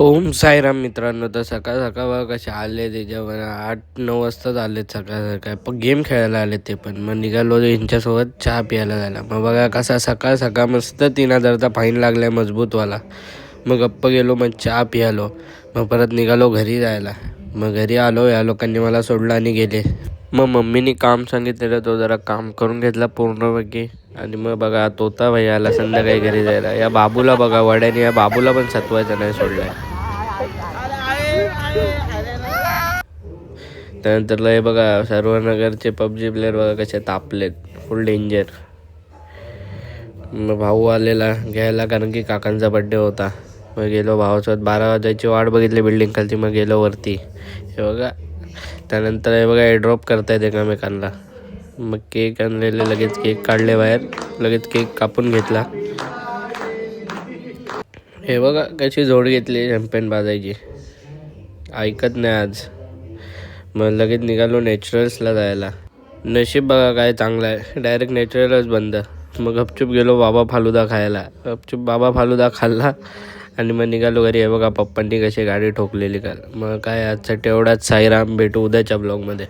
ओम साईराम मित्रांनो. तर सकाळ सकाळ बघा कसे आले ते जेवण 8-9 वाजताच आलेत सकाळ सकाळ. पण गेम खेळायला आले ते पण. मग निघालो यांच्यासोबत चहा प्यायला जायला. मग बघा कसा सकाळ सकाळ मस्त 3,000चा फाईन लागलाय मजबूतवाला. मग गप्प गेलो, मग चहा प्यालो. मग परत निघालो घरी जायला. मग घरी आलो, या लोकांनी मला सोडलं आणि गेले. मग मम्मीनी काम सांगितलेलं, तो जरा काम करून घेतला पूर्णपैकी. आणि मग बघा तोता भाई आला संध्याकाळी घरी जायला. या बाबूला बघा वड्याने, या बाबूला पण सतवायचं नाही सोडलाय. त्यानंतर हे बघा सर्व नगरचे पबजी प्लेयर बघा कसे तापलेत, फुल डेंजर. मग भाऊ आलेला घ्यायला, कारण की काकांचा बड्डे होता. मग गेलो भावासोबत, 12 वाजायची वाट बघितली बिल्डिंग खालती. मग गेलो वरती, हे बघा. त्यानंतर हे बघा एड्रॉप करतायत एकमेकांना. मग केक आणलेले, लगेच केक काढले बाहेर, लगेच केक कापून घेतला. हे बघा कशी जोड घेतली शॅम्पेन बाजायची, ऐकत नाही आज. मग लगेच निघालो नॅचरल्सला जायला. नशीब बघा काय चांगलं आहे, डायरेक्ट नॅचरलच बंद. मग गपचूप गेलो बाबा फालुदा खायला. गपचूप बाबा फालुदा खाल्ला आणि मग निघालो घरी. हे बघा पप्पांनी कशी गाडी ठोकलेली काल. मग काय आजसाठी एवढाच. साईराम, भेटू उद्याच्या ब्लॉगमध्ये.